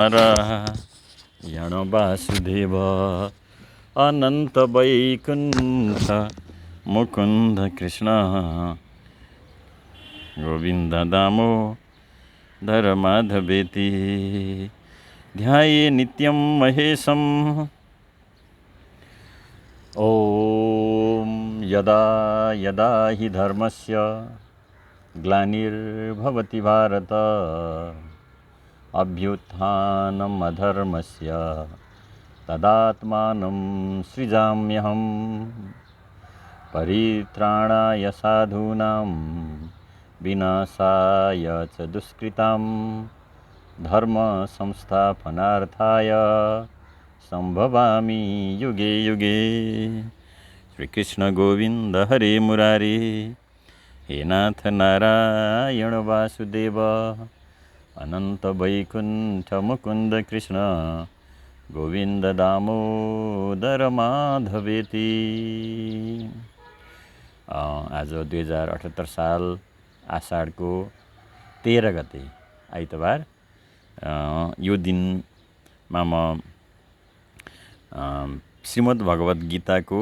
नारायण वासुदेव अनंत वैकुंठ मुकुंद कृष्ण गोविंद दामोदर माधवेति ध्याये नित्यं महेशं। ॐ यदा यदा हि धर्मस्य ग्लानिर्भवति भारत अभ्युत्थानम् अधर्मस्य तदात्मानं सृजाम्यहम्। परित्राणाय साधूनां विनाशाय च दुष्कृतां धर्म संस्थापनार्थाय संभवामि युगे युगे। श्री कृष्ण गोविंद हरे मुरारी, हे नाथ नारायण वासुदेव अनंत वैकुंठ मुकुंद कृष्ण गोविंद दामोदर माधवेति। आज 2078 साल आषाढको 13 गते आइतबार यो दिनमा म श्रीमद् भगवत गीताको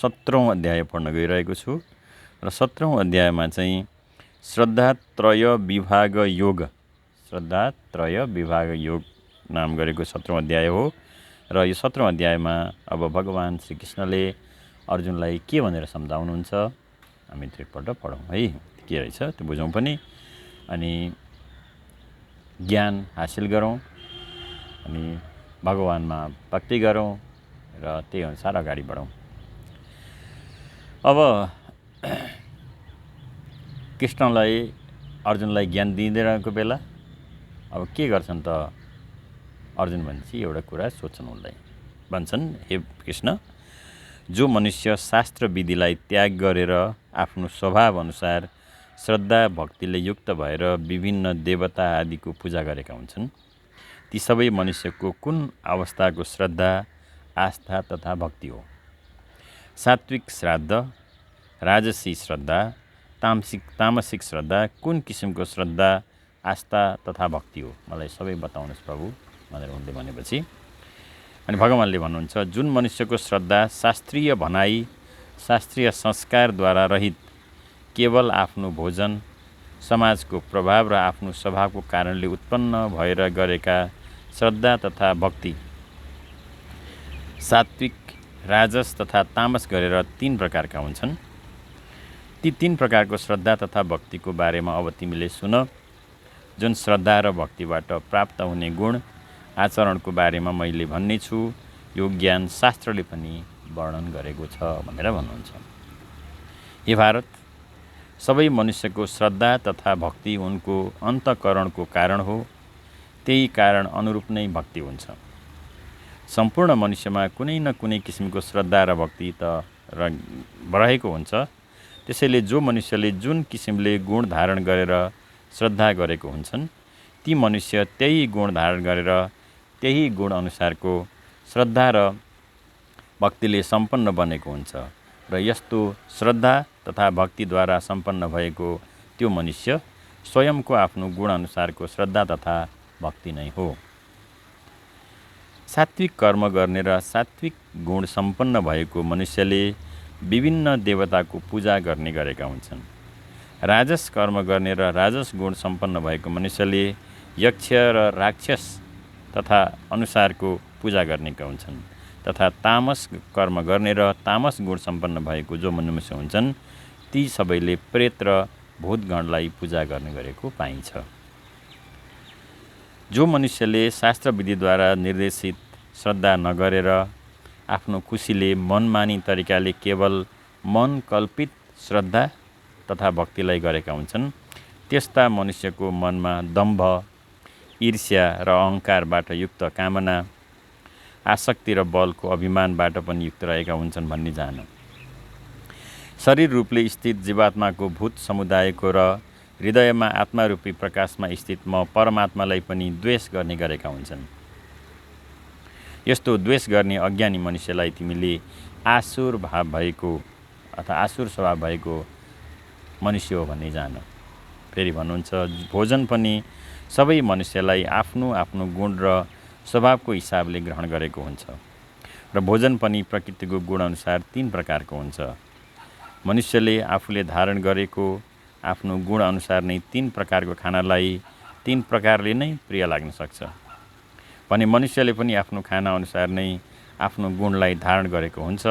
17औं अध्याय पढ्न गइरहेको छु र 17औं अध्यायमा चाहिँ श्रद्धात्रय विभाग योग नाम गरेको 17औं अध्याय हो। र यो 17औं अध्यायमा अब भगवान श्री कृष्णले अर्जुनलाई के भनेर सम्झाउनुहुन्छ, हामी एकपल्ट पढौँ है, के रहेछ त्यो बुझौँ पनि, अनि ज्ञान हासिल गरौँ, अनि भगवानमा भक्ति गरौँ र त्यही अनुसार अगाडि बढौँ। अब कृष्णलाई अर्जुनलाई ज्ञान दिइदिरहेको बेला अब के गर्छन् त अर्जुन भनेपछि एउटा कुरा सोध्छन् उनलाई। भन्छन्, हे कृष्ण, जो मनुष्य शास्त्र विधिलाई त्याग गरेर आफ्नो स्वभाव अनुसार श्रद्धा भक्तिले युक्त भएर विभिन्न देवता आदिको पूजा गरेका हुन्छन्, ती सबै मनुष्यको कुन अवस्थाको श्रद्धा, आस्था तथा भक्ति हो? सात्विक श्राद्ध, राजसी श्रद्धा, तामसिक श्रद्धा, कुन किसिमको श्रद्धा, आस्था तथा भक्ति हो? मलाई सबै बताउनुहोस् प्रभु भनेर उनले भनेपछि अनि भगवानले भन्नुहुन्छ, जुन मनुष्यको श्रद्धा शास्त्रीय भनाई, शास्त्रीय संस्कारद्वारा रहित केवल आफ्नो भोजन, समाजको प्रभाव र आफ्नो स्वभावको कारणले उत्पन्न भएर गरेका श्रद्धा तथा भक्ति सात्विक, राजस तथा तामस गरेर 3 प्रकारका हुन्छन्। ती 3 प्रकारको श्रद्धा तथा भक्तिको बारेमा अब तिमीले सुन। जुन श्रद्धा र भक्तिबाट प्राप्त हुने गुण आचरणको बारेमा मैले भन्ने छु, यो ज्ञान शास्त्रले पनि वर्णन गरेको छ भनेर भन्नुहुन्छ। हे भारत, सबै मनुष्यको श्रद्धा तथा भक्ति उनको अन्तःकरणको कारण हो, त्यही कारण अनुरूप नै भक्ति हुन्छ। सम्पूर्ण मनुष्यमा कुनै न कुनै किसिमको श्रद्धा र भक्ति त रहेको हुन्छ। त्यसैले जो मनुष्यले जुन किसिमले गुण धारण गरेर श्रद्धा गरेको हुन्छन्, ती मनुष्य त्यही गुण धारण गरेर त्यही गुण अनुसारको श्रद्धा र भक्तिले सम्पन्न बनेको हुन्छ र यस्तो श्रद्धा तथा भक्तिद्वारा सम्पन्न भएको त्यो मनुष्य स्वयंको आफ्नो गुण अनुसारको श्रद्धा तथा भक्ति नै हो। सात्विक कर्म गर्ने र सात्विक गुण सम्पन्न भएको मनुष्यले विभिन्न देवताको पूजा गर्ने गरेका हुन्छन्। राजस कर्म गर्ने र राजस गुण सम्पन्न भएको मनुष्यले यक्ष र राक्षस तथा अनुसारको पूजा गर्नेका हुन्छन्, तथा तामस कर्म गर्ने र तामस गुण सम्पन्न भएको जो मनुष्य हुन्छन्, ती सबैले प्रेत र भूतगणलाई पूजा गर्ने गरेको पाइन्छ। जो मनुष्यले शास्त्र विधिद्वारा निर्देशित श्रद्धा नगरेर आफ्नो खुसीले मनमानी तरिकाले केवल मन कल्पित श्रद्धा तथा भक्तिलाई गरेका हुन्छन्, त्यस्ता मनुष्यको मनमा दम्भ, ईर्ष्या र अहङ्कारबाट युक्त कामना, आसक्ति र बलको अभिमानबाट पनि युक्त रहेका हुन्छन् भन्ने जान। शरीर रूपले स्थित जीवात्माको भूत समुदायको र हृदयमा आत्मारूपी प्रकाशमा स्थित म परमात्मालाई पनि द्वेष गर्ने गरेका हुन्छन्। यस्तो द्वेष गर्ने अज्ञानी मनुष्यलाई तिमीले आसुर भाव भएको अथवा आसुर स्वभाव भएको मनुष्य हो भन्ने जान। फेरि भन्नुहुन्छ, भोजन पनि सबै मनुष्यलाई आफ्नो आफ्नो गुण र स्वभावको हिसाबले ग्रहण गरेको हुन्छ र भोजन पनि प्रकृतिको गुणअनुसार 3 प्रकारको हुन्छ। मनुष्यले आफूले धारण गरेको आफ्नो गुणअनुसार नै 3 प्रकारको खानालाई 3 प्रकारले नै प्रिय लाग्न सक्छ भने मनुष्यले पनि आफ्नो खाना अनुसार नै आफ्नो गुणलाई धारण गरेको हुन्छ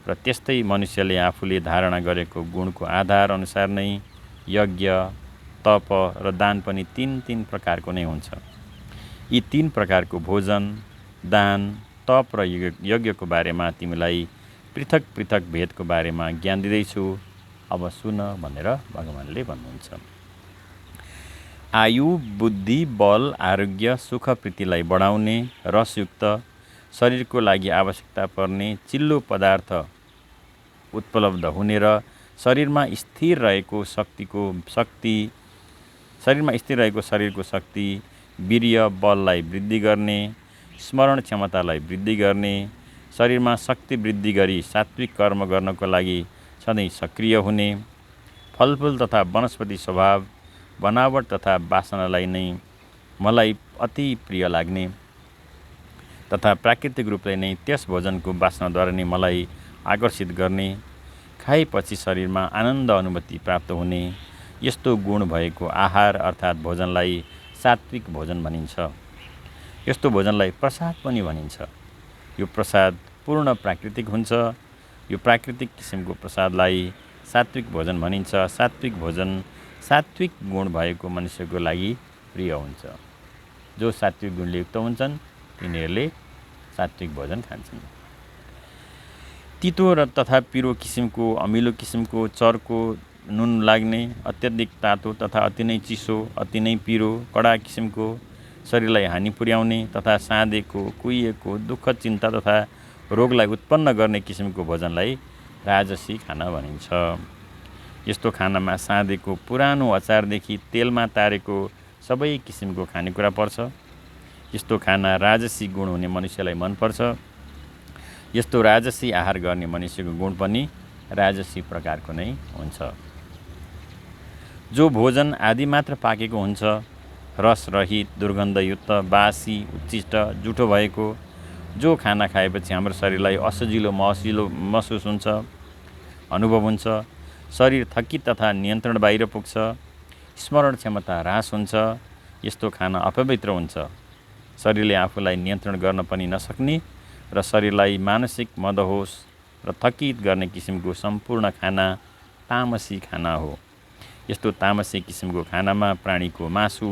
र त्यस्तै मनुष्यले आफूले धारणा गरेको गुणको आधार अनुसार नै यज्ञ, तप र दान पनि 3 प्रकारको नै हुन्छ। यी 3 प्रकारको भोजन, दान, तप र यज्ञको बारेमा तिमीलाई पृथक पृथक भेदको बारेमा ज्ञान दिँदैछु, अब सुन भनेर भगवानले भन्नुहुन्छ। आयु, बुद्धि, बल, आरोग्य, सुख प्रीतिलाई बढाउने, रसयुक्त, शरीरको लागि आवश्यकता पर्ने चिल्लो पदार्थ उपलब्ध हुने र शरीरमा स्थिर रहेको शरीरको शक्ति, वीर्य, बललाई वृद्धि गर्ने, स्मरण क्षमतालाई वृद्धि गर्ने, शरीरमा शक्ति वृद्धि गरी सात्विक कर्म गर्नको लागि सधैँ सक्रिय हुने, फलफुल तथा वनस्पति स्वभाव, बनावट तथा वासनालाई नै मलाई अति प्रिय लाग्ने तथा प्राकृतिक रूपले नै त्यस भोजनको वासनाद्वारा नै मलाई आकर्षित गर्ने, खाएपछि शरीरमा आनन्द अनुभूति प्राप्त हुने यस्तो गुण भएको आहार अर्थात् भोजनलाई सात्विक भोजन भनिन्छ। यस्तो भोजनलाई प्रसाद पनि भनिन्छ। यो प्रसाद पूर्ण प्राकृतिक हुन्छ। यो प्राकृतिक किसिमको प्रसादलाई सात्विक भोजन भनिन्छ। सात्विक भोजन सात्विक गुण भएको मनुष्यको लागि प्रिय हुन्छ। जो सात्विक गुणले युक्त हुन्छन् तिनीहरूले सात्विक भोजन खान्छन्। तितो र तथा पिरो किसिमको, अमिलो किसिमको, चर्को, नुन लाग्ने, अत्यधिक तातो तथा अति नै चिसो, अति नै पिरो, कडा किसिमको, शरीरलाई हानि पुर्याउने तथा साँधेको, कुहिएको, दुःख, चिन्ता तथा रोगलाई उत्पन्न गर्ने किसिमको भोजनलाई राजसी खाना भनिन्छ। यस्तो खानामा साँधेको पुरानो अचारदेखि तेलमा तारेको सबै किसिमको खानेकुरा पर्छ। यस्तो खाना राजसी गुण हुने मनुष्यलाई मनपर्छ। यस्तो राजसी आहार गर्ने मनुष्यको गुण पनि राजसी प्रकारको नै हुन्छ। जो भोजन आदि मात्र पाकेको हुन्छ, रसरहित, दुर्गन्धयुक्त, बासी, उच्छिष्ट, जुठो भएको, जो खाना खाएपछि हाम्रो शरीरलाई असजिलो महसुस हुन्छ, अनुभव हुन्छ, शरीर थकित तथा नियन्त्रण बाहिर पुग्छ, स्मरण क्षमता ह्रास हुन्छ, यस्तो खाना अपवित्र हुन्छ। शरीरले आफूलाई नियन्त्रण गर्न पनि नसक्ने र शरीरलाई मानसिक मदहोस र थकित गर्ने किसिमको सम्पूर्ण खाना तामसी खाना हो। यस्तो तामसी किसिमको खानामा प्राणीको मासु,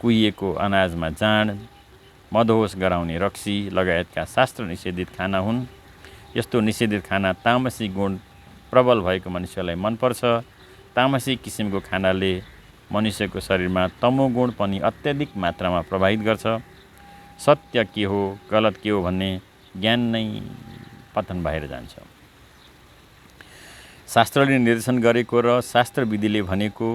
कुहिएको अनाजमा जाँड, मदहोस गराउने रक्सी लगायतका शास्त्र निषेधित खाना हुन्। यस्तो निषेधित खाना तामसी गुण प्रबल भएको मनुष्यलाई मनपर्छ। तामसी किसिमको खानाले मनुष्यको शरीरमा तमोगुण पनि अत्यधिक मात्रामा प्रभावित गर्छ। सत्य के हो, गलत के हो भन्ने ज्ञान नै पतन बाहिर जान्छ। शास्त्रले निर्देशन गरेको र शास्त्र विधिले भनेको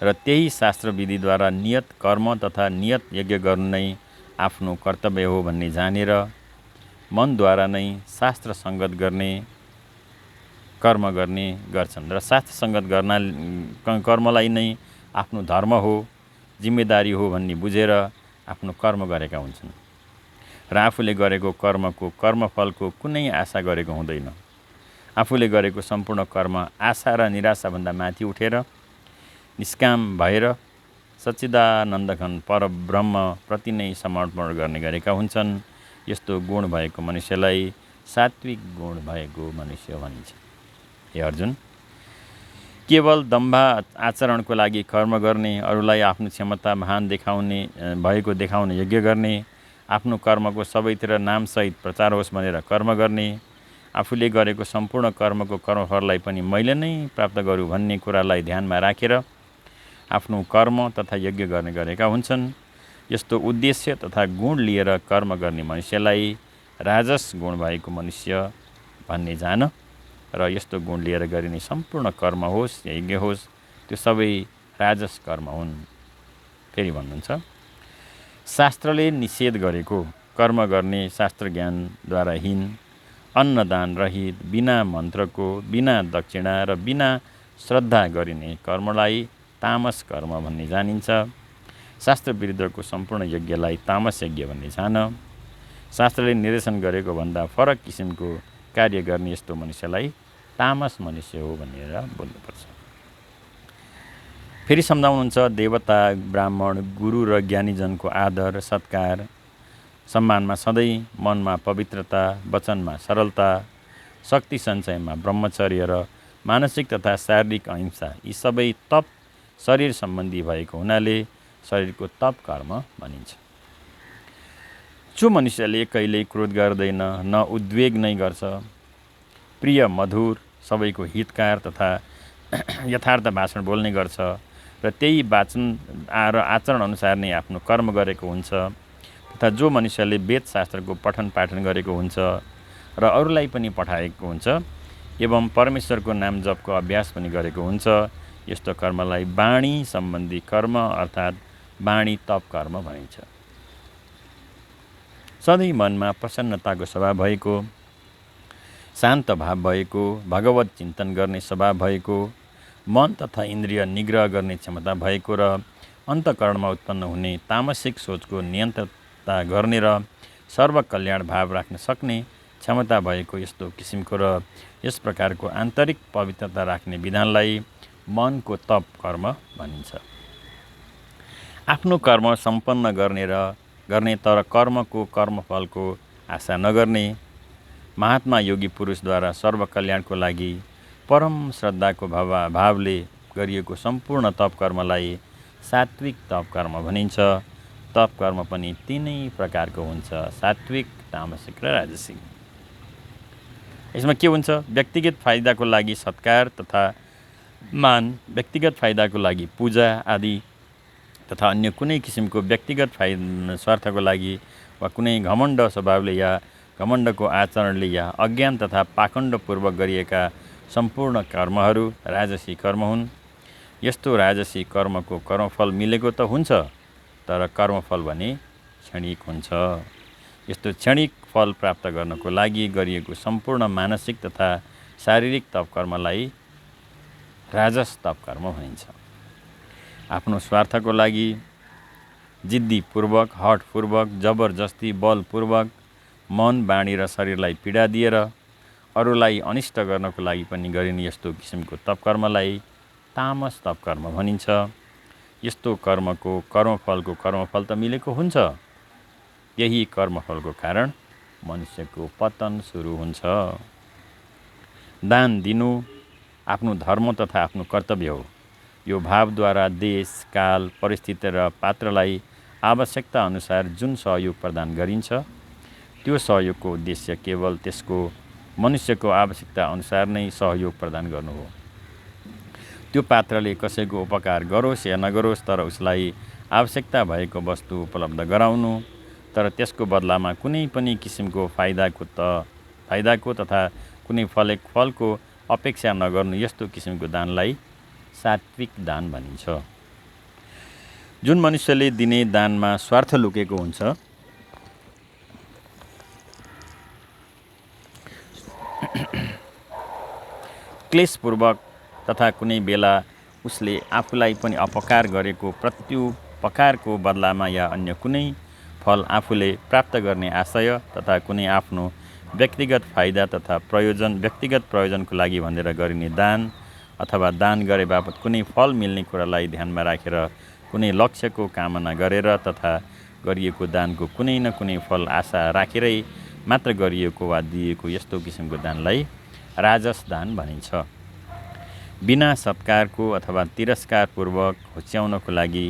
र त्यही शास्त्र विधिद्वारा नियत कर्म तथा नियत यज्ञ गर्नु नै आफ्नो कर्तव्य हो भन्ने जानेर मनद्वारा नै शास्त्र सङ्गत गर्ने कर्म गर्ने गर्छन् र शास्त्र सङ्गत कर्मलाई नै आफ्नो धर्म हो, जिम्मेदारी हो भन्ने बुझेर आफ्नो कर्म गरेका हुन्छन् र आफूले गरेको कर्मको कर्मफलको कुनै आशा गरेको हुँदैन। आफूले गरेको सम्पूर्ण कर्म आशा र निराशाभन्दा माथि उठेर निष्काम भएर सच्चिदानन्दघन परब्रह्म प्रति नै समर्पण गर्ने गरेका हुन्छन्। यस्तो गुण भएको मनुष्यलाई सात्विक गुण भएको मनुष्य भनिन्छ। हे अर्जुन, केवल दम्भ आचरणको लागि कर्म गर्ने, अरूलाई आफ्नो क्षमता महान देखाउने यज्ञ गर्ने, आफ्नो कर्मको सबैतिर नामसहित प्रचार होस् भनेर कर्म गर्ने, आफूले गरेको सम्पूर्ण कर्मको कर्मफललाई पनि मैले नै प्राप्त गरौँ भन्ने कुरालाई ध्यानमा राखेर आफ्नो कर्म तथा यज्ञ गर्ने गरेका हुन्छन्। यस्तो उद्देश्य तथा गुण लिएर कर्म गर्ने मनुष्यलाई राजस गुण भएको मनुष्य भन्ने जान र यस्तो गुण लिएर गरिने सम्पूर्ण कर्म होस् या यज्ञ होस् त्यो सबै राजस कर्म हुन्। फेरि भन्नुहुन्छ, शास्त्रले निषेध गरेको कर्म गर्ने शास्त्र ज्ञानद्वारा हीन, अन्नदान रहित, बिना मन्त्रको, बिना दक्षिणा र बिना श्रद्धा गरिने कर्मलाई तामस कर्म भन्ने जानिन्छ। शास्त्र विरुद्धको सम्पूर्ण यज्ञलाई तामस यज्ञ भन्ने छान। शास्त्रले निर्देशन गरेको भन्दा फरक किसिमको कार्य गर्ने यस्तो मनुष्यलाई तामस मनुष्य हो भनेर बोल्नुपर्छ। फेरि सम्झाउनुहुन्छ, देवता, ब्राह्मण, गुरु र ज्ञानीजनको आदर सत्कार सम्मानमा सधैँ मनमा पवित्रता, वचनमा सरलता, शक्ति सञ्चयमा ब्रह्मचर्य र मानसिक तथा शारीरिक अहिंसा यी सबै तप शरीर सम्बन्धी भएको हुनाले शरीरको तप कर्म भनिन्छ। जो मनुष्यले कहिल्यै क्रोध गर्दैन, न उद्वेग नै गर्छ, प्रिय मधुर सबैको हितकार तथा यथार्थ भाषण बोल्ने गर्छ र त्यही वाचन र आचरण अनुसार नै आफ्नो कर्म गरेको हुन्छ, तथा जो मनुष्यले वेद शास्त्रको पठन पाठन गरेको हुन्छ र अरूलाई पनि पठाएको हुन्छ एवं परमेश्वरको नाम जपको अभ्यास पनि गरेको हुन्छ, यस्तो कर्मलाई वाणी सम्बन्धी कर्म अर्थात् वाणी तप कर्म भनिन्छ। सधैँ मनमा प्रसन्नताको स्वभाव भएको, शान्त भाव भएको, भगवत चिन्तन गर्ने स्वभाव भएको, मन तथा इन्द्रिय निग्रह गर्ने क्षमता भएको र अन्तःकरणमा उत्पन्न हुने तामसिक सोचको नियन्त्रणता गर्ने र सर्वकल्याण भाव राख्न सक्ने क्षमता भएको यस्तो किसिमको र यस प्रकारको आन्तरिक पवित्रता राख्ने विधानलाई मनको तप कर्म भनिन्छ। आफ्नो कर्म सम्पन्न गर्ने तर कर्मको कर्मफलको आशा नगर्ने, महात्मा योगी पुरुषद्वारा सर्वकल्याणको लागि परम श्रद्धाको भावले गरिएको सम्पूर्ण तप कर्मलाई सात्विक तप कर्म भनिन्छ। तप कर्म पनि तीनै प्रकारको हुन्छ, सात्विक, तामसिक र राजसिक। यसमा के हुन्छ? व्यक्तिगत फाइदाको लागि सत्कार तथा मान, व्यक्तिगत फाइदाको लागि पूजा आदि तथा अन्य कुनै किसिमको व्यक्तिगत स्वार्थको लागि वा कुनै घमण्ड स्वभावले या घमण्डको आचरणले या अज्ञान तथा पाखण्डपूर्वक गरिएका सम्पूर्ण कर्महरू राजसी कर्म हुन्। यस्तो राजसी कर्मको कर्मफल मिलेको त हुन्छ, तर कर्मफल भने क्षणिक हुन्छ। यस्तो क्षणिक फल प्राप्त गर्नको लागि गरिएको सम्पूर्ण मानसिक तथा शारीरिक तप कर्मलाई राजस तप कर्म भनिन्छ। आफ्नो स्वार्थको लागि जिद्दीपूर्वक, हठपूर्वक, जबरजस्ती, बलपूर्वक मन, बाणी र शरीरलाई पीडा दिएर अरूलाई अनिष्ट गर्नको लागि पनि गरिने यस्तो किसिमको तप कर्मलाई तामस तप कर्म भनिन्छ। यस्तो कर्मको कर्मफल त मिलेको हुन्छ, यही कर्मफलको कारण मनुष्यको पतन सुरु हुन्छ। दान दिनु आफ्नो धर्म तथा आफ्नो कर्तव्य हो। यो भावद्वारा देश, काल, परिस्थिति र पात्रलाई आवश्यकता अनुसार जुन सहयोग प्रदान गरिन्छ, त्यो सहयोगको उद्देश्य केवल त्यसको मनुष्यको आवश्यकता अनुसार नै सहयोग प्रदान गर्नु हो। त्यो पात्रले कसैको उपकार गरोस् या नगरोस्, तर उसलाई आवश्यकता भएको वस्तु उपलब्ध गराउनु, तर त्यसको बदलामा कुनै पनि किसिमको फाइदाको तथा कुनै फलको अपेक्षा नगर्नु, यस्तो किसिमको दानलाई सात्विक दान भनिन्छ। जुन मनुष्यले दिने दानमा स्वार्थ लुकेको हुन्छ, क्लेशपूर्वक तथा कुनै बेला उसले आफूलाई पनि अपकार गरेको प्रत्युपकारको बदलामा या अन्य कुनै फल आफूले प्राप्त गर्ने आशय तथा कुनै आफ्नो व्यक्तिगत फाइदा तथा व्यक्तिगत प्रयोजनको लागि भनेर गरिने दान अथवा दान गरे बापत कुनै फल मिल्ने कुरालाई ध्यानमा राखेर कुनै लक्ष्यको कामना गरेर तथा गरिएको दानको कुनै न कुनै फल आशा राखेरै मात्र गरिएको वा दिएको यस्तो किसिमको दानलाई राजस दान भनिन्छ। बिना सत्कारको अथवा तिरस्कारपूर्वक होच्याउनको लागि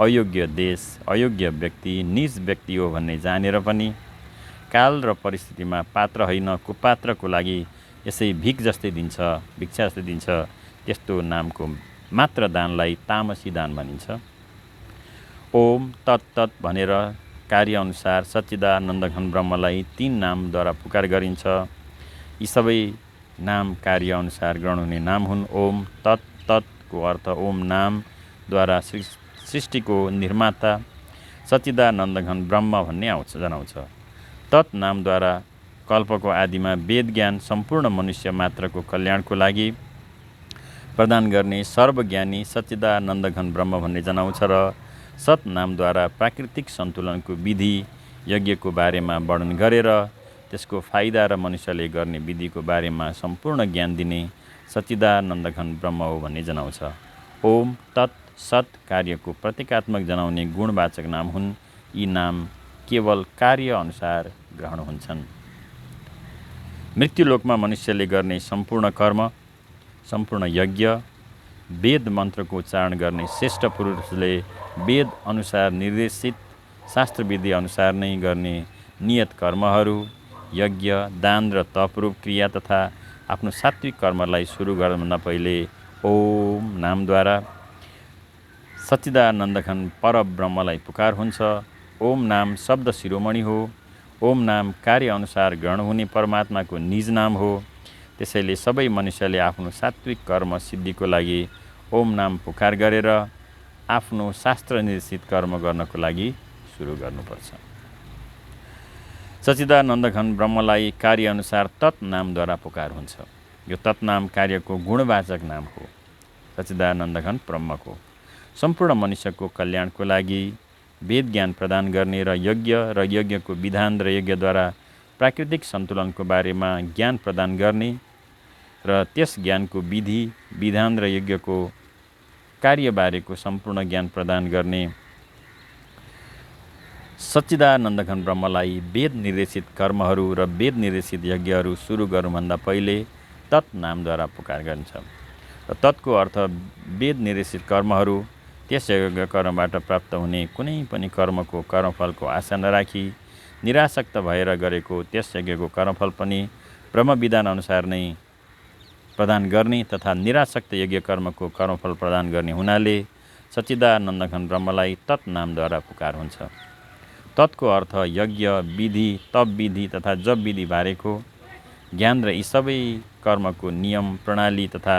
अयोग्य देश, अयोग्य व्यक्ति, निज व्यक्ति हो भन्ने जानेर पनि काल र परिस्थितिमा पात्र होइन कुपात्रको लागि यसै भिक्षा जस्तै दिन्छ, त्यस्तो नामको मात्र दानलाई तामसी दान भनिन्छ। ओम तत्तत भनेर कार्यअनुसार सच्चिदानन्द घन ब्रह्मलाई 3 नामद्वारा पुकार गरिन्छ। यी सबै नाम कार्य अनुसार ग्रहण हुने नाम हुन्। ओम तत्ततको अर्थ ओम नामद्वारा सृष्टिको निर्माता सच्चिदानन्द घन ब्रह्म भन्ने जनाउँछ। तत् नामद्वारा कल्पको आदिमा वेद ज्ञान सम्पूर्ण मनुष्य मात्रको कल्याणको लागि प्रदान गर्ने सर्वज्ञानी सच्चिदानन्द घन ब्रह्म भन्ने जनाउँछ र सत नामद्वारा प्राकृतिक सन्तुलनको विधि यज्ञको बारेमा वर्णन गरेर त्यसको फाइदा र मनुष्यले गर्ने विधिको बारेमा सम्पूर्ण ज्ञान दिने सच्चिदानन्दघन ब्रह्म हो भन्ने जनाउँछ। ओम तत् सत कार्यको प्रतीकात्मक जनाउने गुणवाचक नाम हुन्। यी नाम केवल कार्य अनुसार ग्रहण हुन्छन्। मृत्युलोकमा मनुष्यले गर्ने सम्पूर्ण कर्म, सम्पूर्ण यज्ञ, वेद मन्त्रको उच्चारण गर्ने श्रेष्ठ पुरुषले वेद अनुसार निर्देशित शास्त्रविधि अनुसार नै गर्ने नियत कर्महरू, यज्ञ, दान र तपरूप क्रिया तथा आफ्नो सात्विक कर्मलाई सुरु गर्नुभन्दा पहिले ओम नामद्वारा सच्चिदानन्दघन परब्रह्मलाई पुकार हुन्छ। ओम नाम शब्द शिरोमणि हो। ओम नाम कार्य अनुसार ग्रहण हुने परमात्माको निज नाम हो। त्यसैले सबै मनुष्यले आफ्नो सात्विक कर्म सिद्धिको लागि ओम नाम पुकार गरेर आफ्नो शास्त्र निर्देशित कर्म गर्नको लागि सुरु गर्नुपर्छ। सच्चिदानन्दघन ब्रह्मलाई कार्य अनुसार तत् नामद्वारा पुकार हुन्छ। यो तत् नाम कार्यको गुणवाचक नाम हो। सच्चिदानन्दघन ब्रह्मको सम्पूर्ण मनुष्यको कल्याणको लागि वेद ज्ञान प्रदान गर्ने र यज्ञको विधान र यज्ञद्वारा प्राकृतिक सन्तुलनको बारेमा ज्ञान प्रदान गर्ने र त्यस ज्ञानको विधि, विधान र यज्ञको कार्यबारेको सम्पूर्ण ज्ञान प्रदान गर्ने सच्चिदानन्दघन ब्रह्मलाई वेद निर्देशित कर्महरू र वेद निर्देशित यज्ञहरू सुरु गर्नुभन्दा पहिले तत् नामद्वारा पुकार गरिन्छ। र तत्को अर्थ वेद निर्देशित कर्महरू, त्यस यज्ञ कर्मबाट प्राप्त हुने कुनै पनि कर्मको कर्मफलको आशा नराखी निरासक्त भएर गरेको त्यस यज्ञको कर्मफल पनि ब्रह्मविधान अनुसार नै प्रदान गर्ने तथा निरासक्त यज्ञ कर्मको कर्मफल प्रदान गर्ने हुनाले सच्चिदानन्दघन ब्रह्मलाई तत् नामद्वारा पुकार हुन्छ। तत्को अर्थ यज्ञ विधि, तप विधि तथा जप विधि बारेको ज्ञान र यी सबै कर्मको नियम, प्रणाली तथा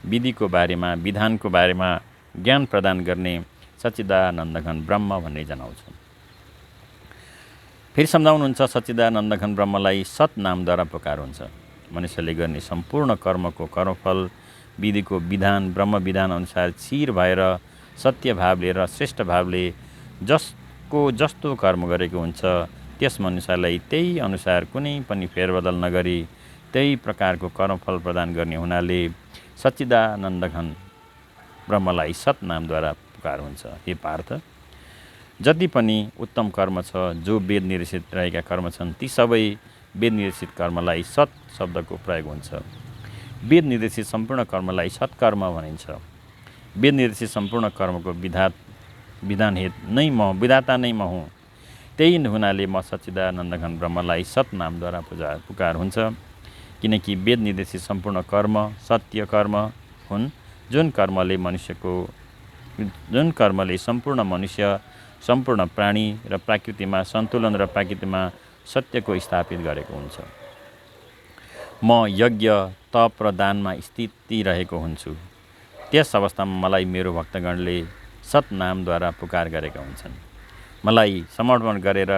विधिको बारेमा, विधानको बारेमा ज्ञान प्रदान गर्ने सच्चिदानन्दघन ब्रह्म भन्ने जनाउँछ। फेरि सम्झाउनुहुन्छ, सच्चिदानन्दघन ब्रह्मलाई सत नामद्वारा पुकार हुन्छ। मनुष्यले गर्ने सम्पूर्ण कर्मको कर्मफल, विधिको विधान ब्रह्म विधान अनुसार स्थिर भएर सत्य भावले र श्रेष्ठ भावले जसको जस्तो कर्म गरेको हुन्छ त्यस मनुष्यलाई त्यही अनुसार कुनै पनि फेरबदल नगरी त्यही प्रकारको कर्मफल प्रदान गर्ने हुनाले सच्चिदानन्दघन ब्रह्मलाई सत नामद्वारा पुकार हुन्छ। हे पार्थ, जति पनि उत्तम कर्म छ, जो वेद निर्देशित रहेका कर्म छन्, ती सबै वेद निर्देशित कर्मलाई सत शब्दको प्रयोग हुन्छ। वेद निर्देशित सम्पूर्ण कर्मलाई सत्कर्म भनिन्छ। वेद निर्देशित सम्पूर्ण कर्मको विधाता नै म हुँ। त्यही हुनाले म सच्चिदानन्दघन ब्रह्मलाई सत नामद्वारा पुकार हुन्छ। किनकि वेद निर्देशित सम्पूर्ण कर्म सत्य कर्म हुन्, जुन कर्मले सम्पूर्ण मनुष्य, सम्पूर्ण प्राणी र प्रकृतिमा सन्तुलन र प्रकृतिमा सत्यको स्थापित गरेको हुन्छ। म यज्ञ, तप र दानमा स्थिति रहेको हुन्छु। त्यस अवस्थामा मलाई मेरो भक्तगणले सत नामद्वारा पुकार गरेका हुन्छन्। मलाई समर्पण गरेर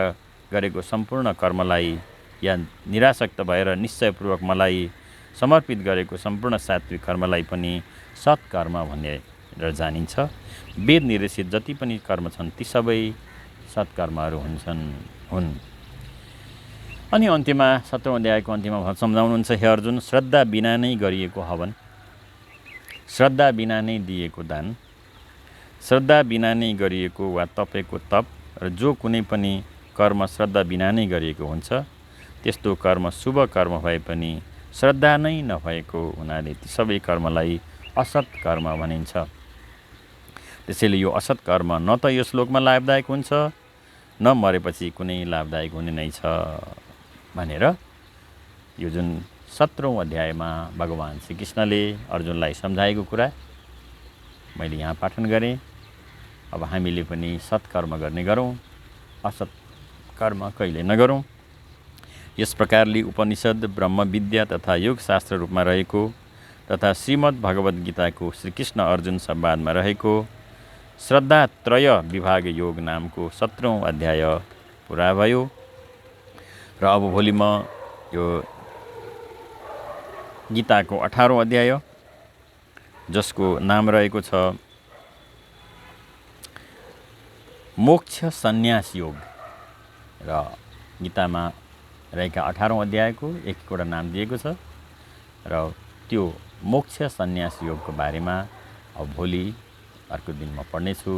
गरेको सम्पूर्ण कर्मलाई या निरासक्त भएर निश्चयपूर्वक मलाई समर्पित गरेको सम्पूर्ण सात्विक कर्मलाई पनि सत्कर्म भनेर जानिन्छ। वेद निर्देशित जति पनि कर्म छन् ती सबै सत्कर्महरू हुन्। अनि अन्त्यमा 17औं अध्यायको अन्त्यमा सम्झाउनुहुन्छ, हे अर्जुन, श्रद्धा बिना नै गरिएको हवन, श्रद्धा बिना नै दिएको दान, श्रद्धा बिना नै गरिएको वा तपेको तप र जो कुनै पनि कर्म श्रद्धा बिना नै गरिएको हुन्छ त्यस्तो कर्म शुभ कर्म भए पनि श्रद्धा नै नभएको हुनाले ती सबै कर्मलाई असत कर्म भनिन्छ। त्यसैले यो असत कर्म न त यस लोकमा लाभदायक हुन्छ न मरेपछि कुनै लाभदायक हुने नै छ भनेर यो जुन 17औं अध्यायमा भगवान श्रीकृष्णले अर्जुनलाई सम्झाएको कुरा मैले यहाँ पाठन गरेँ। अब हामीले पनि सत्कर्म गर्ने गरौँ, असत कर्म कहिले नगरौँ। यस प्रकारले उपनिषद, ब्रह्मविद्या तथा योगशास्त्र रूपमा रहेको तथा श्रीमद् भगवद् गीताको श्रीकृष्ण अर्जुन संवादमा रहेको श्रद्धात्रय विभाग योग नामको 17औं अध्याय पुरा भयो। र अब भोलि म यो गीताको 18औं अध्याय जसको नाम रहेको छ मोक्ष सन्यास योग र गीतामा रहेका 18औं अध्यायको एकवटा नाम दिएको छ र त्यो मोक्ष सन्यास योगको बारेमा अब भोलि अर्को दिन म पढ्नेछु।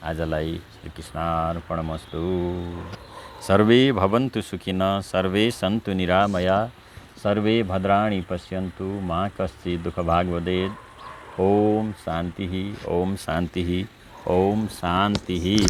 आजलाई श्रीकृष्णार्पणमस्तु। सर्वे भवन्तु सुखिनः, सर्वे सन्तु निरामया, सर्वे भद्राणि पश्यन्तु, मा कश्चित् दुःखभाग् भवेत्। ओम शान्तिः, ओम शान्तिः, ओम शान्तिः।